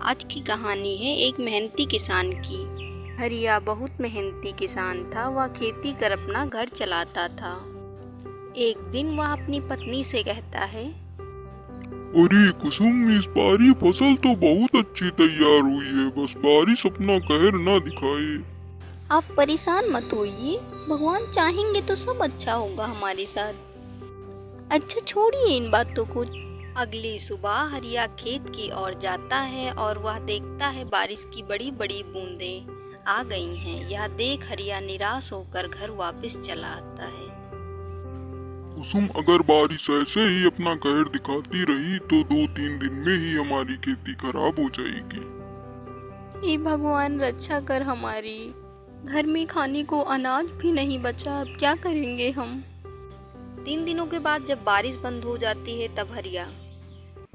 आज की कहानी है एक मेहनती किसान की। हरिया बहुत मेहनती किसान था। वह खेती कर अपना घर चलाता था। एक दिन वह अपनी पत्नी से कहता है, अरे कुसुम, इस बारी फसल तो बहुत अच्छी तैयार हुई है, बस बारिश अपना कहर ना दिखाए। आप परेशान मत होइए, भगवान चाहेंगे तो सब अच्छा होगा हमारे साथ। अच्छा छोड़िए इन बातों को। अगली सुबह हरिया खेत की ओर जाता है और वह देखता है बारिश की बड़ी बड़ी बूंदें आ गई हैं। यह देख हरिया निराश होकर घर वापस चला आता है। कुसुम, अगर बारिश ऐसे ही अपना कहर दिखाती रही तो 2-3 दिन में ही हमारी खेती खराब हो जाएगी। हे भगवान रक्षा कर हमारी। घर में खाने को अनाज भी नहीं बचा, अब क्या करेंगे हम। 3 दिनों के बाद जब बारिश बंद हो जाती है तब हरिया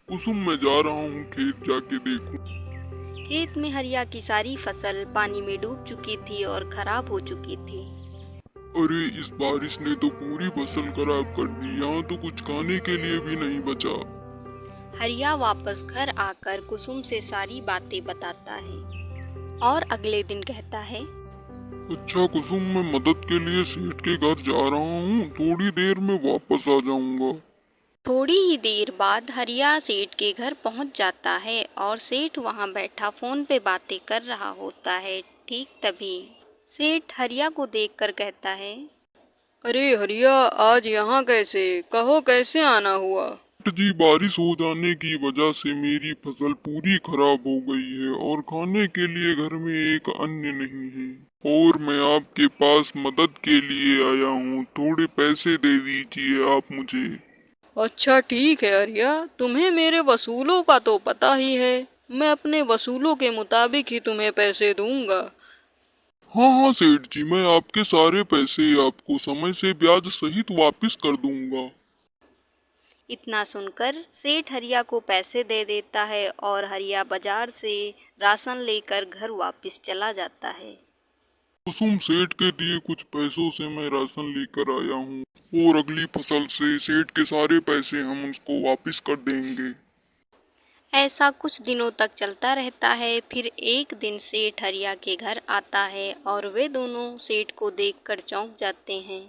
कुसुम, मैं जा रहा हूँ खेत, जाके देखूं। खेत में हरिया की सारी फसल पानी में डूब चुकी थी और खराब हो चुकी थी। अरे इस बारिश ने तो पूरी फसल खराब कर दी, यहाँ तो कुछ खाने के लिए भी नहीं बचा। हरिया वापस घर आकर कुसुम से सारी बातें बताता है और अगले दिन कहता है, अच्छा कुसुम, मैं मदद के लिए सेठ के घर जा रहा हूँ, थोड़ी देर में वापस आ जाऊंगा। थोड़ी ही देर बाद हरिया सेठ के घर पहुंच जाता है और सेठ वहां बैठा फोन पे बातें कर रहा होता है। ठीक तभी सेठ हरिया को देखकर कहता है, अरे हरिया, आज यहाँ कैसे? कहो कैसे आना हुआ? जी, बारिश हो जाने की वजह से मेरी फसल पूरी खराब हो गई है और खाने के लिए घर में एक अन्न नहीं है, और मैं आपके पास मदद के लिए आया हूँ। थोड़े पैसे दे दीजिए आप मुझे। अच्छा ठीक है हरिया, तुम्हें मेरे वसूलों का तो पता ही है। मैं अपने वसूलों के मुताबिक ही तुम्हें पैसे दूंगा। हाँ हाँ सेठ जी, मैं आपके सारे पैसे आपको समय से ब्याज सहित वापस कर दूंगा। इतना सुनकर सेठ हरिया को पैसे दे देता है और हरिया बाजार से राशन लेकर घर वापस चला जाता है। कुसुम, सेठ के दिए कुछ पैसों से मैं राशन लेकर आया हूँ, और अगली फसल से सेठ के सारे पैसे हम उसको वापस कर देंगे। ऐसा कुछ दिनों तक चलता रहता है। फिर एक दिन सेठ हरिया के घर आता है और वे दोनों सेठ को देखकर चौंक जाते हैं।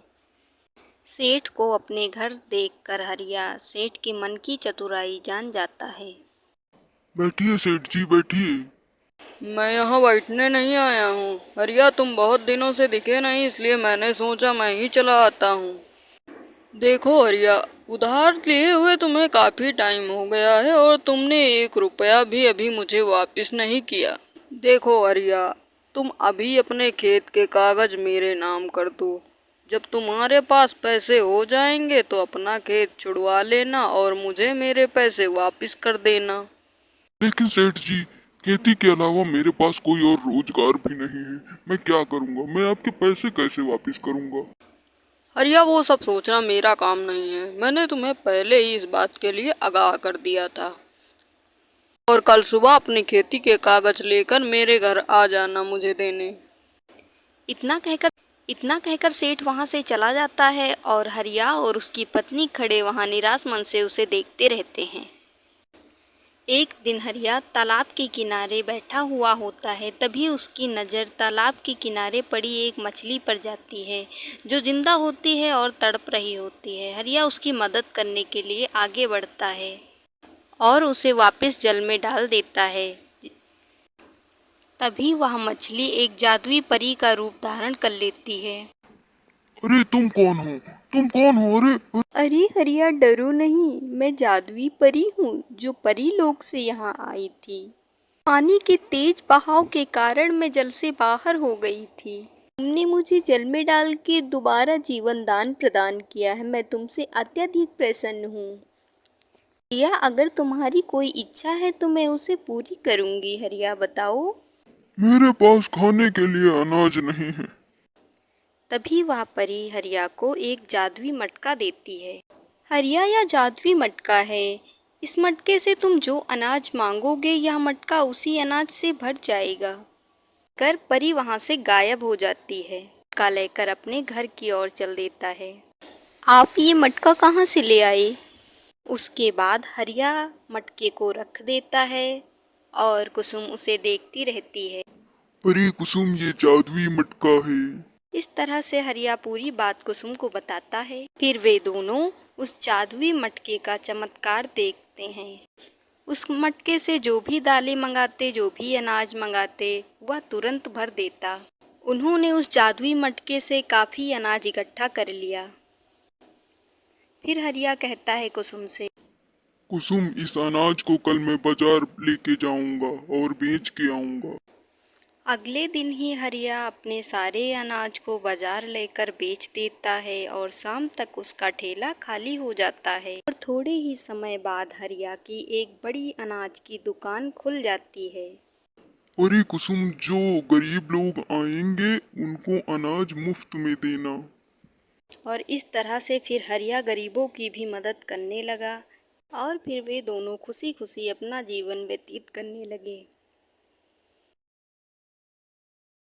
सेठ को अपने घर देखकर हरिया सेठ के मन की चतुराई जान जाता है। बैठिए सेठ जी, बैठिए। मैं यहाँ बैठने नहीं आया हूँ हरिया, तुम बहुत दिनों से दिखे नहीं, इसलिए मैंने सोचा मैं ही चला आता हूँ। देखो हरिया, उधार लिए हुए तुम्हें काफी टाइम हो गया है और तुमने 1 रुपया भी अभी मुझे वापस नहीं किया। देखो हरिया, तुम अभी अपने खेत के कागज मेरे नाम कर दो। जब तुम्हारे पास पैसे हो जाएंगे तो अपना खेत छुड़वा लेना और मुझे मेरे पैसे वापस कर देना। लेकिन सेठ जी, खेती के अलावा मेरे पास कोई और रोजगार भी नहीं है, मैं क्या करूँगा? मैं आपके पैसे कैसे वापस करूँगा? हरिया, वो सब सोचना मेरा काम नहीं है। मैंने तुम्हें पहले ही इस बात के लिए आगाह कर दिया था, और कल सुबह अपनी खेती के कागज लेकर मेरे घर आ जाना मुझे देने। इतना कहकर सेठ वहां से चला जाता है और हरिया और उसकी पत्नी खड़े वहां निराश मन से उसे देखते रहते हैं। एक दिन हरिया तालाब के किनारे बैठा हुआ होता है। तभी उसकी नज़र तालाब के किनारे पड़ी एक मछली पर जाती है जो जिंदा होती है और तड़प रही होती है। हरिया उसकी मदद करने के लिए आगे बढ़ता है और उसे वापस जल में डाल देता है। तभी वह मछली एक जादुई परी का रूप धारण कर लेती है। अरे तुम कौन हो? तुम कौन हो? अरे हरिया, डरो नहीं, मैं जादुई परी हूँ जो परी लोक से यहाँ आई थी। पानी के तेज बहाव के कारण मैं जल से बाहर हो गई थी। तुमने मुझे जल में डाल के दोबारा जीवन दान प्रदान किया है। मैं तुमसे अत्यधिक प्रसन्न हूँ। हरिया, अगर तुम्हारी कोई इच्छा है तो मैं उसे पूरी करूँगी। हरिया बताओ। मेरे पास खाने के लिए अनाज नहीं है। तभी वह परी हरिया को एक जादुई मटका देती है। हरिया, यह जादुई मटका है। इस मटके से तुम जो अनाज मांगोगे यह मटका उसी अनाज से भर जाएगा। कर परी वहां से गायब हो जाती है। मटका लेकर अपने घर की ओर चल देता है। आप ये मटका कहाँ से ले आए? उसके बाद हरिया मटके को रख देता है और कुसुम उसे देखती रहती है। अरे कुसुम, ये जादुई मटका है। इस तरह से हरिया पूरी बात कुसुम को बताता है। फिर वे दोनों उस जादुई मटके का चमत्कार देखते हैं। उस मटके से जो भी दालें मंगाते, जो भी अनाज मंगाते, वह तुरंत भर देता। उन्होंने उस जादुई मटके से काफ़ी अनाज इकट्ठा कर लिया। फिर हरिया कहता है कुसुम से, कुसुम, इस अनाज को कल मैं बाजार लेके जाऊंगा और बेच के आऊंगा। अगले दिन ही हरिया अपने सारे अनाज को बाजार लेकर बेच देता है और शाम तक उसका ठेला खाली हो जाता है। और थोड़े ही समय बाद हरिया की एक बड़ी अनाज की दुकान खुल जाती है। अरे कुसुम, जो गरीब लोग आएंगे उनको अनाज मुफ्त में देना। और इस तरह से फिर हरिया गरीबों की भी मदद करने लगा और फिर वे दोनों खुशी खुशी अपना जीवन व्यतीत करने लगे।